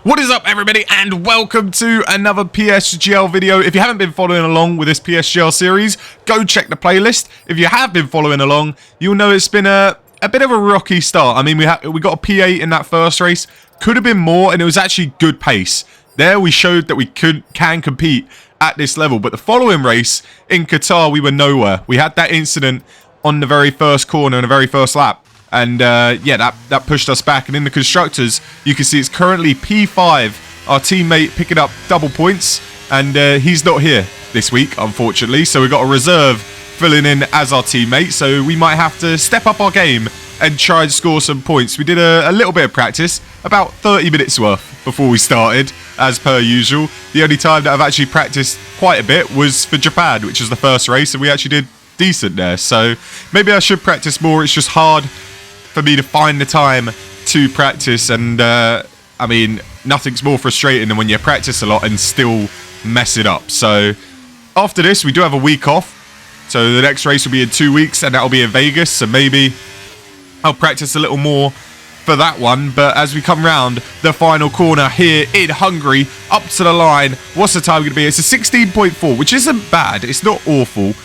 What is up, everybody, and welcome to another PSGL video. If you haven't been following along with this PSGL series, go check the playlist. If you have been following along, you'll know it's been a bit of a rocky start. I mean, we got a P8 in that first race. Could have been more, and it was actually good pace. There we showed that we can compete at this level. But the following race in Qatar, we were nowhere. We had that incident on the very first corner in the very first lap. And yeah, that pushed us back. And in the constructors, you can see it's currently P5, our teammate picking up double points. And he's not here this week, unfortunately. So we've got a reserve filling in as our teammate. So we might have to step up our game and try and score some points. We did a little bit of practice, about 30 minutes worth before we started, as per usual. The only time that I've actually practiced quite a bit was for Japan, which was the first race. And we actually did decent there. So maybe I should practice more. It's just hard for me to find the time to practice, and I mean, nothing's more frustrating than when you practice a lot and still mess it up. So after this, we do have a week off, so the next race will be in 2 weeks, and that'll be in Vegas. So maybe I'll practice a little more for that one. But as we come round the final corner here in Hungary, up to the line, what's the time going to be? It's a 16.4, which isn't bad. It's not awful.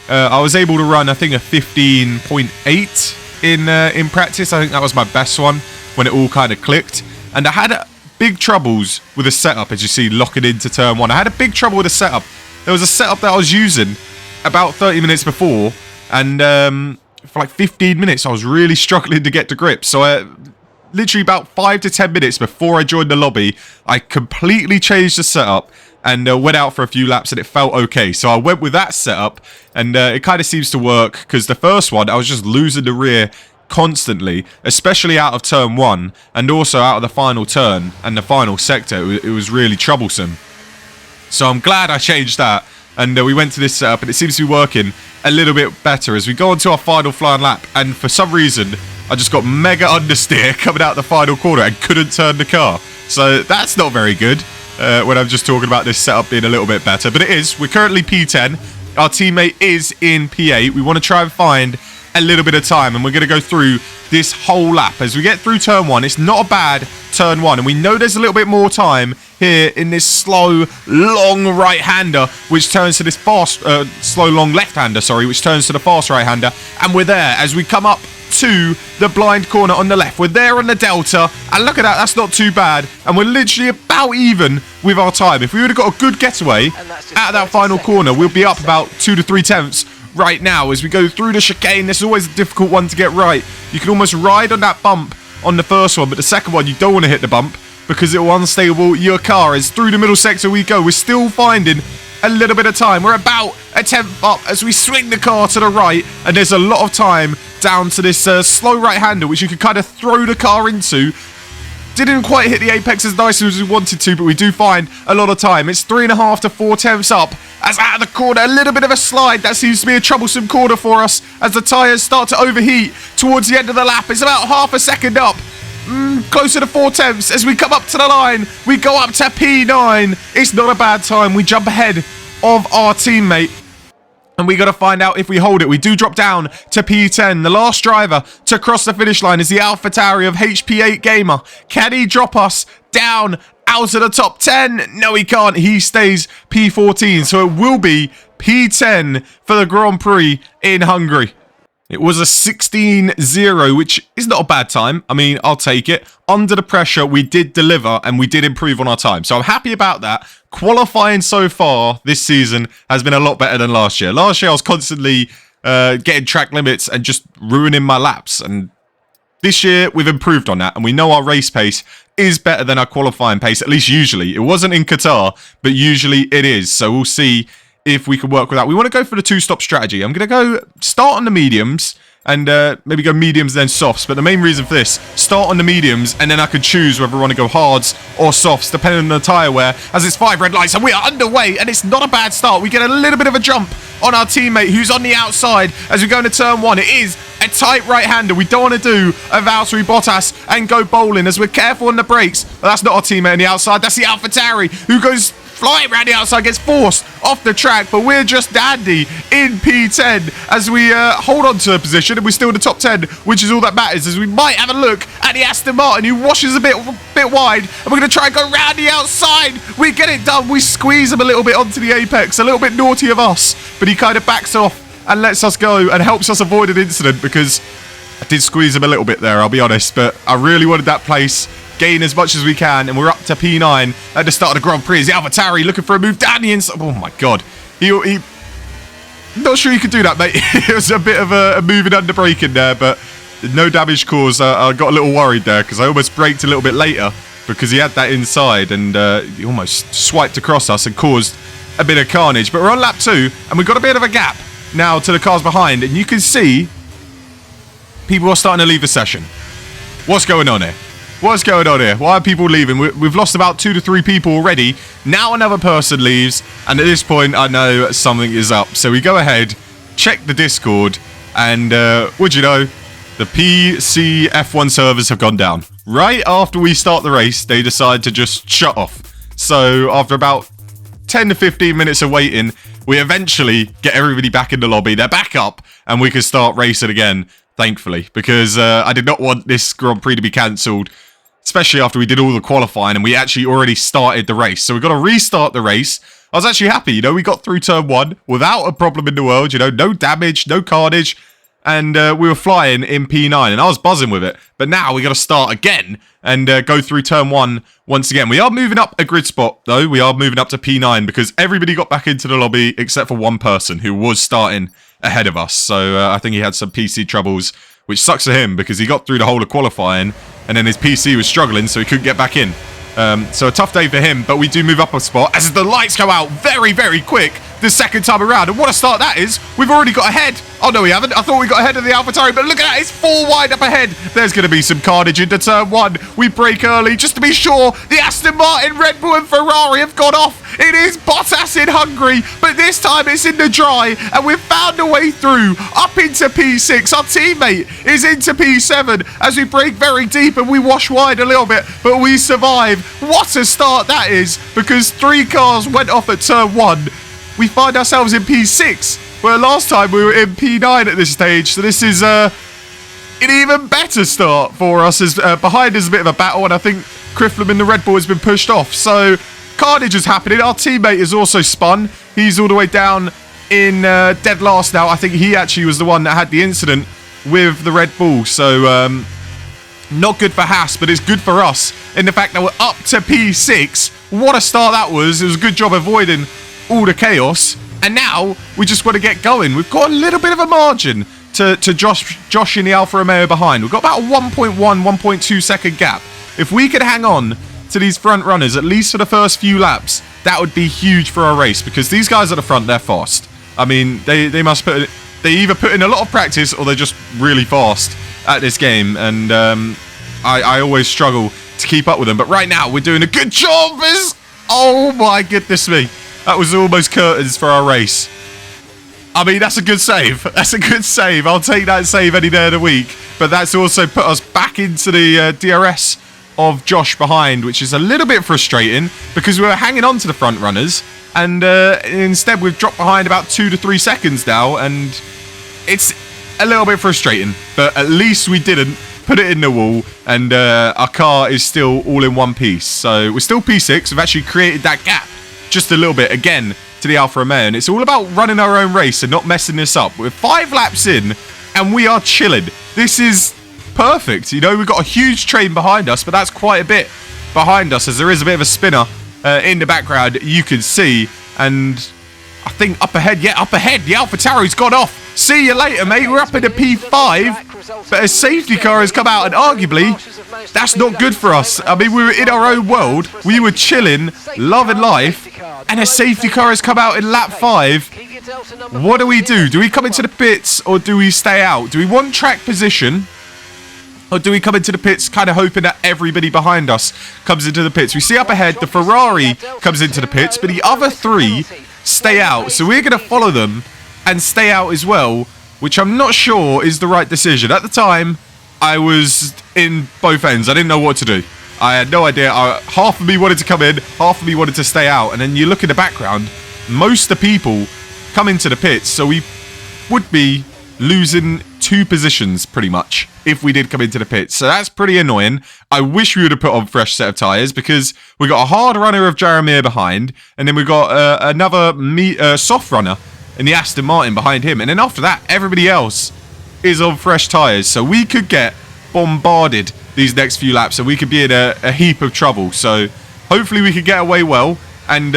I was able to run, I think, a 15.8 in practice. I think that was my best one when it all kind of clicked. And I had big troubles with the setup, as you see, locking into turn one. I had a big trouble with the setup. There was a setup that I was using about 30 minutes before, and for like 15 minutes I was really struggling to get to grips. So literally about 5 to 10 minutes before I joined the lobby, I completely changed the setup and went out for a few laps, and it felt okay. So I went with that setup, and it kind of seems to work, because the first one, I was just losing the rear constantly, especially out of turn one, and also out of the final turn and the final sector. It was really troublesome. So I'm glad I changed that, and we went to this setup, and it seems to be working a little bit better as we go on to our final flying lap. And for some reason, I just got mega understeer coming out the final corner and couldn't turn the car. So that's not very good. When I'm just talking about this setup being a little bit better. But it is. We're currently P10. Our teammate is in P8. We want to try and find a little bit of time, and we're going to go through this whole lap. As we get through turn one, it's not a bad turn one, and we know there's a little bit more time here in this slow, long right-hander, which turns to this fast, slow, long left-hander, sorry, which turns to the fast right-hander. And we're there as we come up to the blind corner on the left. We're there on the delta, and look at that, that's not too bad, and we're literally about even with our time. If we would have got a good getaway out of that final corner, we'll be up about 2 to 3 tenths right now as we go through the chicane. This is always a difficult one to get right. You can almost ride on that bump on the first one, but the second one, you don't want to hit the bump because it will unstable your car. As through the middle sector we go, we're still finding a little bit of time. We're about a tenth up as we swing the car to the right, and there's a lot of time down to this slow right-hander, which you can kind of throw the car into. Didn't quite hit the apex as nice as we wanted to, but we do find a lot of time. It's 3.5 to 4 tenths up as out of the corner, a little bit of a slide. That seems to be a troublesome corner for us as the tyres start to overheat towards the end of the lap. It's about half a second up. Closer to 4 tenths as we come up to the line. We go up to P9. It's not a bad time. We jump ahead of our teammate, and we got to find out if we hold it. We do drop down to P10. The last driver to cross the finish line is the AlphaTauri of HP8 Gamer. Can he drop us down out of the top 10? No, he can't. He stays P14. So it will be P10 for the Grand Prix in Hungary. It was a 16.0, which is not a bad time. I mean, I'll take it. Under the pressure, we did deliver, and we did improve on our time. So I'm happy about that. Qualifying so far this season has been a lot better than last year. Last year, I was constantly getting track limits and just ruining my laps. And this year, we've improved on that. And we know our race pace is better than our qualifying pace, at least usually. It wasn't in Qatar, but usually it is. So we'll see if we can work with that. We want to go for the two-stop strategy. I'm going to go start on the mediums and maybe go mediums then softs. But the main reason for this, start on the mediums, and then I could choose whether I want to go hards or softs, depending on the tyre wear, as it's 5 red lights, and we are underway, and it's not a bad start. We get a little bit of a jump on our teammate, who's on the outside, as we go into turn one. It is a tight right-hander. We don't want to do a Valtteri Bottas and go bowling, as we're careful on the brakes. But that's not our teammate on the outside. That's the AlphaTauri, who goes flying around the outside, gets forced off the track, but we're just dandy in P10 as we hold on to a position, and we're still in the top 10, which is all that matters, as we might have a look at the Aston Martin, who washes a bit wide, and we're going to try and go round the outside. We get it done. We squeeze him a little bit onto the apex, a little bit naughty of us, but he kind of backs off and lets us go and helps us avoid an incident, because I did squeeze him a little bit there, I'll be honest, but I really wanted that place. Gain as much as we can, and we're up to P9 at the start of the Grand Prix. Is the AlphaTauri looking for a move down the inside? Oh my god, he not sure you could do that, mate. It was a bit of a moving under braking there, but no damage caused. I got a little worried there because I almost braked a little bit later because he had that inside, and he almost swiped across us and caused a bit of carnage. But we're on lap 2, and we've got a bit of a gap now to the cars behind, and you can see people are starting to leave the session. What's going on here? What's going on here? Why are people leaving? We've lost about 2 to 3 people already. Now another person leaves, and at this point I know something is up. So we go ahead, check the Discord, and would you know, the PC F1 servers have gone down. Right after we start the race, they decide to just shut off. So after about 10 to 15 minutes of waiting, we eventually get everybody back in the lobby. They're back up, and we can start racing again, thankfully, because I did not want this Grand Prix to be cancelled, especially after we did all the qualifying and we actually already started the race. So we've got to restart the race. I was actually happy, you know, we got through turn 1 without a problem in the world, you know, no damage, no carnage, and we were flying in P9, and I was buzzing with it. But now we got to start again and go through turn 1 once again. We are moving up a grid spot, though. We are moving up to P9 because everybody got back into the lobby except for one person who was starting ahead of us. So I think he had some PC troubles, which sucks for him because he got through the whole of qualifying and then his PC was struggling, so he couldn't get back in. So a tough day for him, but we do move up a spot as the lights go out very, very quick the second time around. And what a start that is. We've already got ahead. Oh, no, we haven't. I thought we got ahead of the AlphaTauri, but look at that. It's 4 wide up ahead. There's going to be some carnage into turn 1. We brake early just to be sure. The Aston Martin, Red Bull and Ferrari have gone off. It is Bottas in Hungary, but this time it's in the dry, and we've found a way through up into P6. Our teammate is into P7 as we brake very deep and we wash wide a little bit, but we survive. What a start that is, because 3 cars went off at turn 1. We find ourselves in P6, where last time we were in P9 at this stage, so this is an even better start for us, as behind is a bit of a battle, and I think Crifflam in the Red Bull has been pushed off. So carnage is happening. Our teammate is also spun. He's all the way down in dead last now. I think he actually was the one that had the incident with the Red Bull. So not good for Haas, but it's good for us in the fact that we're up to P6. What a start that was. It was a good job avoiding all the chaos. And now we just want to get going. We've got a little bit of a margin to Josh in the Alfa Romeo behind. We've got about a 1.1, 1.2 second gap. If we could hang on to these front runners, at least for the first few laps, that would be huge for our race, because these guys at the front, they're fast. I mean, they must they either put in a lot of practice or they're just really fast at this game, and I always struggle to keep up with them. But right now, we're doing a good job. Oh my goodness me. That was almost curtains for our race. I mean, that's a good save. That's a good save. I'll take that save any day of the week. But that's also put us back into the DRS of Josh behind, which is a little bit frustrating because we were hanging on to the front runners, and instead we've dropped behind about 2 to 3 seconds now, and it's a little bit frustrating. But at least we didn't put it in the wall, and our car is still all in one piece. So we're still P6. We've actually created that gap just a little bit again to the Alfa Romeo, and it's all about running our own race and not messing this up. We're 5 laps in and we are chilling. This is perfect. You know, we've got a huge train behind us, but that's quite a bit behind us, as there is a bit of a spinner in the background you can see. And I think up ahead, the AlphaTauri's gone off. See you later, mate. We're up in a P5, but a safety car has come out, and arguably that's not good for us. I mean, we were in our own world, we were chilling, loving life, and a safety car has come out in lap 5. What do we do? Do we come into the pits or do we stay out? Do we want track position, or do we come into the pits kind of hoping that everybody behind us comes into the pits? We see up ahead the Ferrari comes into the pits, but the other 3 stay out. So we're going to follow them and stay out as well, which I'm not sure is the right decision. At the time, I was in both ends. I didn't know what to do. I had no idea. Half of me wanted to come in, half of me wanted to stay out. And then you look in the background, most of the people come into the pits, so we would be losing 2 positions pretty much if we did come into the pits. So that's pretty annoying. I wish we would have put on fresh set of tyres, because we got a hard runner of Jaromir behind, and then we got another soft runner in the Aston Martin behind him. And then after that, everybody else is on fresh tyres. So we could get bombarded these next few laps, and we could be in a heap of trouble. So hopefully we could get away well, and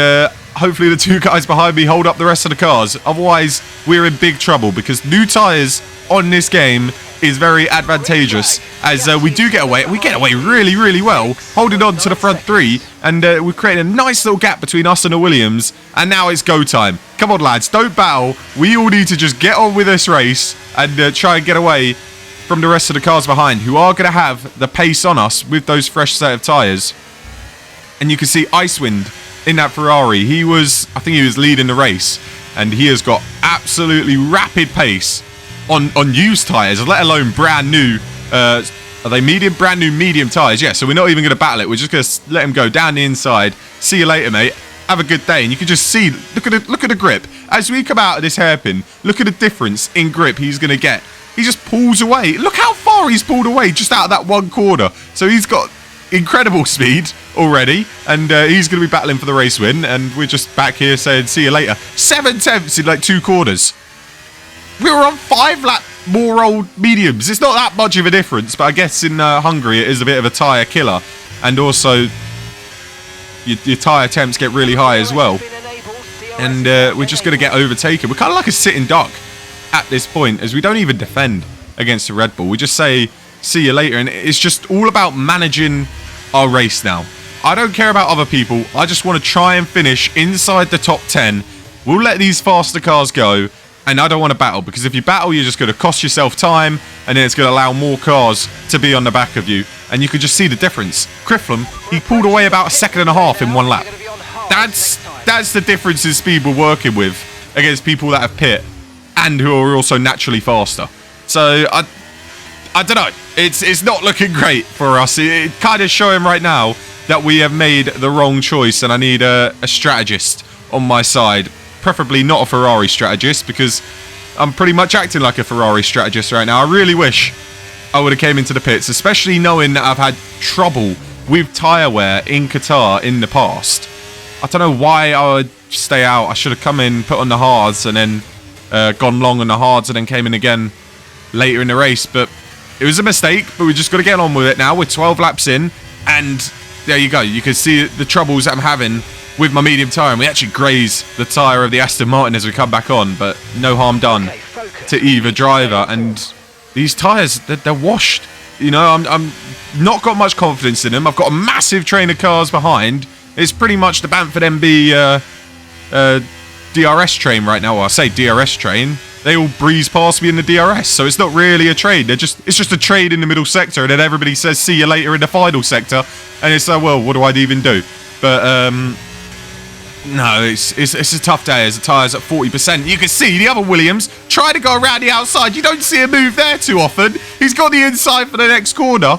hopefully the 2 guys behind me hold up the rest of the cars. Otherwise, we're in big trouble, because new tyres on this game is very advantageous, as we do get away. We get away really, really well, holding on to the front 3, and we're creating a nice little gap between us and the Williams. And now it's go time. Come on, lads, don't battle. We all need to just get on with this race and try and get away from the rest of the cars behind, who are going to have the pace on us with those fresh set of tyres. And you can see Icewind in that Ferrari. I think he was leading the race, and he has got absolutely rapid pace on used tyres, let alone brand new. Are they medium? Brand new medium tyres. Yeah, so we're not even going to battle it. We're just going to let him go down the inside. See you later, mate. Have a good day. And you can just see, look at the grip as we come out of this hairpin. Look at the difference in grip he's going to get. He just pulls away. Look how far he's pulled away just out of that one corner. So he's got incredible speed already, and he's going to be battling for the race win. And we're just back here saying see you later. 7 tenths in like 2 quarters. We were on 5 lap more old mediums. It's not that much of a difference, but I guess in Hungary it is a bit of a tyre killer, and also your tyre temps get really high as well. And we're just going to get overtaken. We're kind of like a sitting duck at this point, as we don't even defend against the Red Bull. We just say see you later, and it's just all about managing our race now. I don't care about other people. I just want to try and finish inside the top 10. We'll let these faster cars go, and I don't want to battle, because if you battle, you're just going to cost yourself time, and then it's going to allow more cars to be on the back of you. And you can just see the difference. Crifflam, he pulled away about 1.5 seconds in 1 lap. That's the difference in speed we're working with against people that have pit and who are also naturally faster. So I don't know. It's not looking great for us. It kind of showing right now that we have made the wrong choice, and I need a strategist on my side. Preferably not a Ferrari strategist, because I'm pretty much acting like a Ferrari strategist right now. I really wish I would have came into the pits, especially knowing that I've had trouble with tyre wear in Qatar in the past. I don't know why I would stay out. I should have come in, put on the hards, and then gone long on the hards, and then came in again later in the race. But it was a mistake, but we just got to get on with it now. We're 12 laps in, and there you go. You can see the troubles that I'm having with my medium tyre, and we actually graze the tyre of the Aston Martin as we come back on, but no harm done to either driver. And these tyres, they're washed. You know, I'm not got much confidence in them. I've got a massive train of cars behind. It's pretty much the Bamford MB DRS train right now. Well, I say DRS train. They all breeze past me in the DRS, so it's not really a train. It's just a train in the middle sector, and then everybody says see you later in the final sector, and it's like, well, what do I even do? But no, it's a tough day as the tyres at 40%. You can see the other Williams try to go around the outside. You don't see a move there too often. He's got the inside for the next corner.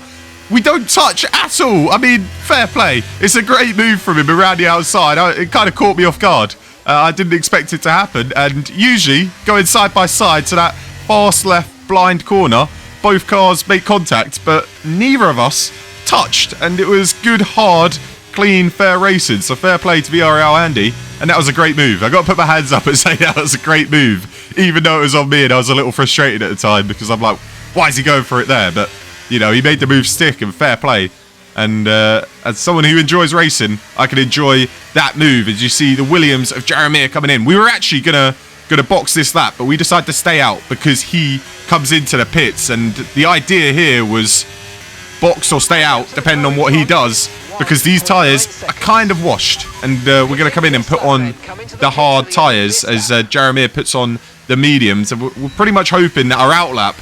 We don't touch at all. I mean, fair play. It's a great move from him around the outside. It kind of caught me off guard. I didn't expect it to happen. And usually, going side by side to that fast left blind corner, both cars make contact, but neither of us touched. And it was good, hard, clean, fair racing. So fair play to VRL Andy. And that was a great move. I got to put my hands up and say that was a great move, even though it was on me and I was a little frustrated at the time, because I'm like, why is he going for it there? But, you know, he made the move stick, and fair play. And as someone who enjoys racing, I can enjoy that move. As you see the Williams of Jaromir coming in. We were actually gonna box this lap, but we decided to stay out because he comes into the pits. And the idea here was box or stay out, depending on what he does, because these tyres are kind of washed. And we're going to come in and put on the hard tyres as Jaromir puts on the mediums. And we're pretty much hoping that our outlap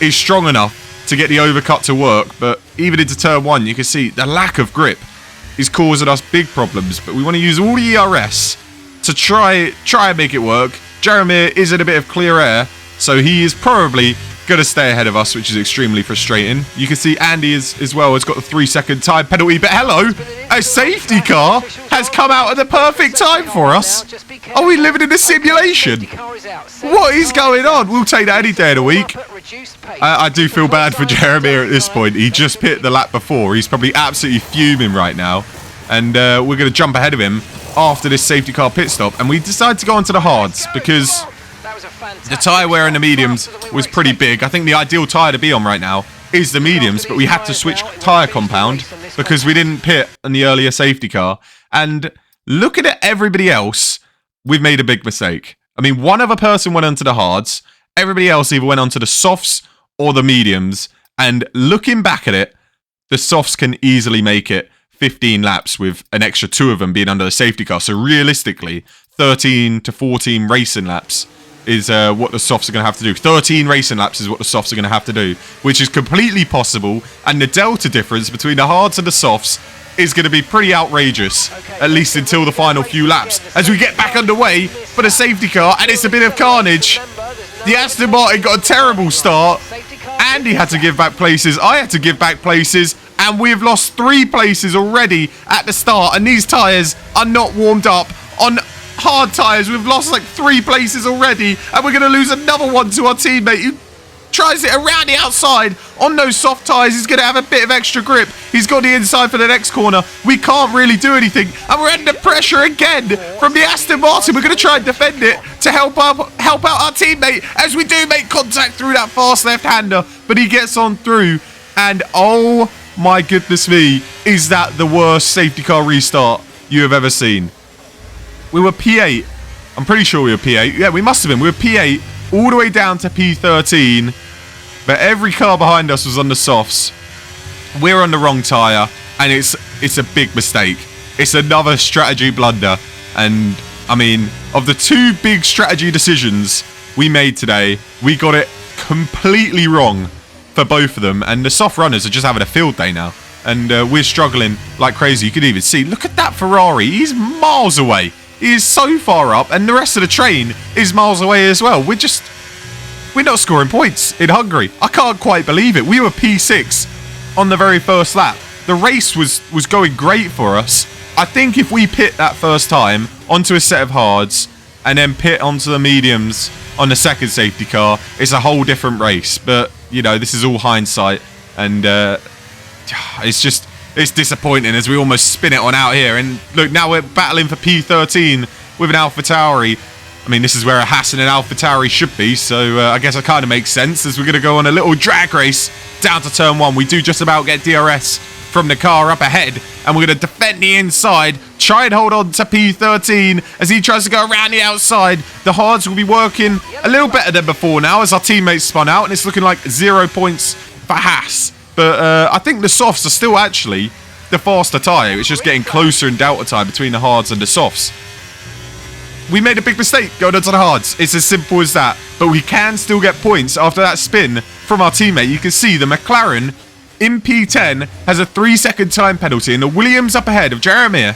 is strong enough to get the overcut to work. But even into turn 1, you can see the lack of grip is causing us big problems. But we want to use all the ERS to try and make it work. Jaromir is in a bit of clear air, so he is probably going to stay ahead of us, which is extremely frustrating. You can see Andy as well has got the 3-second time penalty. But hello, a safety car has come out at the perfect time for us. Are we living in a simulation? What is going on? We'll take that any day of the week. I do feel bad for Jeremy at this point. He just pit the lap before. He's probably absolutely fuming right now. And we're going to jump ahead of him after this safety car pit stop. And we decided to go onto the hards because the tyre wear in the mediums was pretty big. I think the ideal tyre to be on right now is the mediums, but we had to switch tyre compound because we didn't pit on the earlier safety car. And looking at everybody else, we've made a big mistake. I mean, one other person went onto the hards. Everybody else either went onto the softs or the mediums. And looking back at it, the softs can easily make it 15 laps with an extra 2 of them being under the safety car. So realistically, 13 to 14 racing laps is what the softs are going to have to do. 13 racing laps is what the softs are going to have to do, which is completely possible. And the delta difference between the hards and the softs is going to be pretty outrageous, at least until the final few laps. As we get back underway for the safety car, and it's a bit of carnage. The Aston Martin got a terrible start. Andy had to give back places. I had to give back places. And we've lost 3 places already at the start. And these tyres are not warmed up. On hard tyres, we've lost like 3 places already. And we're going to lose another one to our teammate who tries it around the outside. On those soft tyres, he's going to have a bit of extra grip. He's got the inside for the next corner. We can't really do anything. And we're under pressure again from the Aston Martin. We're going to try and defend it to help out our teammate as we do make contact through that fast left-hander. But he gets on through. And oh my goodness me, is that the worst safety car restart you have ever seen? We were P8. I'm pretty sure we were P8. Yeah, we must have been. We were P8 all the way down to P13. But every car behind us was on the softs. We're on the wrong tyre. And it's a big mistake. It's another strategy blunder. And, I mean, of the 2 big strategy decisions we made today, we got it completely wrong for both of them. And the soft runners are just having a field day now. And we're struggling like crazy. You can even see, look at that Ferrari. He's miles away. He is so far up. And the rest of the train is miles away as well. We're not scoring points in Hungary. I can't quite believe it. We were P6 on the very first lap. The race was going great for us. I think if we pit that first time onto a set of hards and then pit onto the mediums on the second safety car, it's a whole different race. But, you know, this is all hindsight. And it's disappointing as we almost spin it on out here. And look, now we're battling for P13 with an AlphaTauri. I mean, this is where a Haas and an AlphaTauri should be. So I guess it kind of makes sense as we're going to go on a little drag race down to turn 1. We do just about get DRS from the car up ahead. And we're going to defend the inside. Try and hold on to P13 as he tries to go around the outside. The hards will be working a little better than before now as our teammates spun out. And it's looking like 0 points for Haas. But I think the softs are still actually the faster tyre. It's just getting closer in delta time between the hards and the softs. We made a big mistake going onto the hards. It's as simple as that. But we can still get points after that spin from our teammate. You can see the McLaren in P10 has a 3-second time penalty. And the Williams up ahead of Jeremiah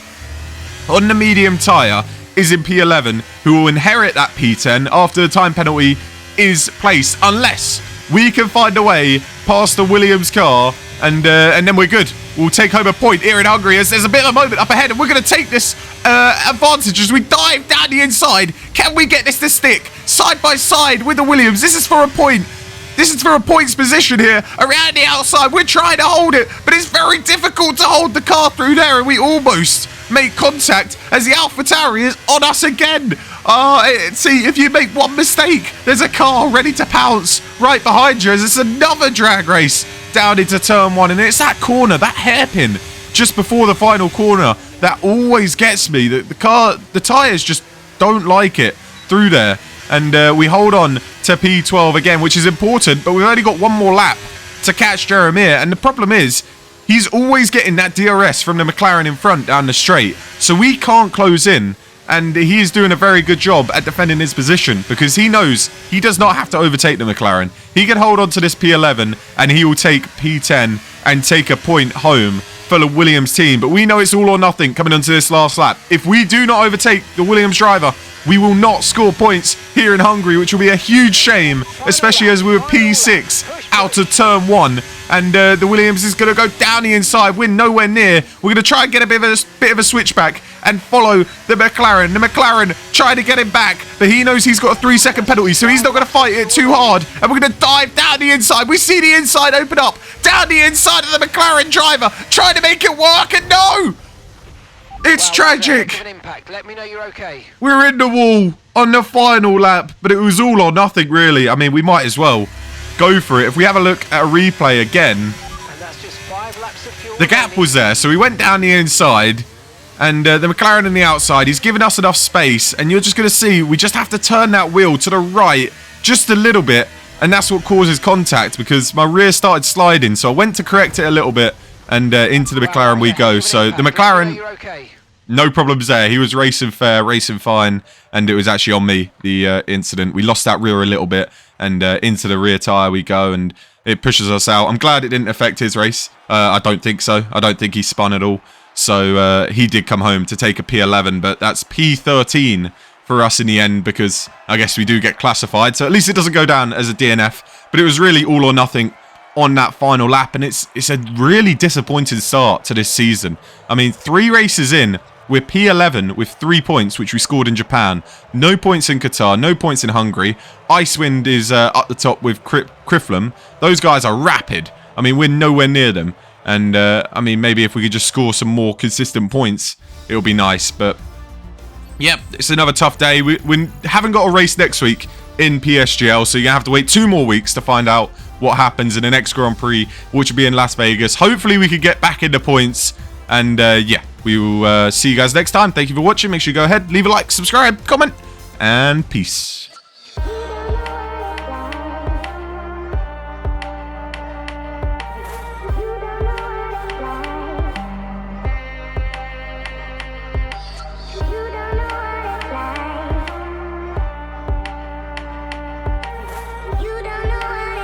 on the medium tyre is in P11, who will inherit that P10 after the time penalty is placed. Unless we can find a way past the Williams car. And then we're good. We'll take home a point here in Hungary as there's a bit of a moment up ahead. And we're going to take this advantage as we dive down the inside. Can we get this to stick? Side by side with the Williams. This is for a point. This is for a points position here. Around the outside. We're trying to hold it. But it's very difficult to hold the car through there. And we almost make contact as the AlphaTauri is on us again. See, if you make one mistake, there's a car ready to pounce right behind you as it's another drag race down into turn 1. And it's that corner, that hairpin just before the final corner that always gets me. The tyres just don't like it through there. And we hold on to P12 again, which is important. But we've only got one more lap to catch Jeremiah. And the problem is, he's always getting that DRS from the McLaren in front down the straight. So we can't close in. And he is doing a very good job at defending his position because he knows he does not have to overtake the McLaren. He can hold on to this P11 and he will take P10 and take a point home fellow Williams team. But we know it's all or nothing coming onto this last lap. If we do not overtake the Williams driver, we will not score points here in Hungary, which will be a huge shame, especially as we were P6 out of turn 1. And the Williams is going to go down the inside. We're nowhere near. We're going to try and get a bit of a switchback and follow the McLaren. The McLaren trying to get him back, but he knows he's got a 3-second penalty, so he's not going to fight it too hard. And we're going to dive down the inside. We see the inside open up. Down the inside of the McLaren driver, trying to make it work, and no! It's tragic. Let me know you're okay. We're in the wall on the final lap, but it was all or nothing, really. I mean, we might as well go for it. If we have a look at a replay again, And that's just 5 laps of fuel the gap was there, so we went down the inside, and the McLaren on the outside, he's given us enough space, and you're just going to see we just have to turn that wheel to the right just a little bit, and that's what causes contact, because my rear started sliding, so I went to correct it a little bit, and into the McLaren we go. So the McLaren, no problems there. He was racing fair, racing fine, and it was actually on me, the incident. We lost that rear a little bit, and into the rear tyre we go, and it pushes us out. I'm glad it didn't affect his race. I don't think so. I don't think he spun at all. So he did come home to take a P11, but that's P13 for us in the end, because I guess we do get classified. So at least it doesn't go down as a DNF, but it was really all or nothing on that final lap, and it's a really disappointing start to this season. I mean, 3 races in, we're P11 with 3 points, which we scored in Japan. No points in Qatar, no points in Hungary. Icewind is up the top with Kriflum. Those guys are rapid. I mean, we're nowhere near them. And, I mean, maybe if we could just score some more consistent points, it'll be nice. But, yep, it's another tough day. We haven't got a race next week in PSGL, so you're going to have to wait 2 more weeks to find out what happens in the next Grand Prix, which will be in Las Vegas. Hopefully, we could get back into points. And, yeah, we will see you guys next time. Thank you for watching. Make sure you go ahead, leave a like, subscribe, comment, and peace.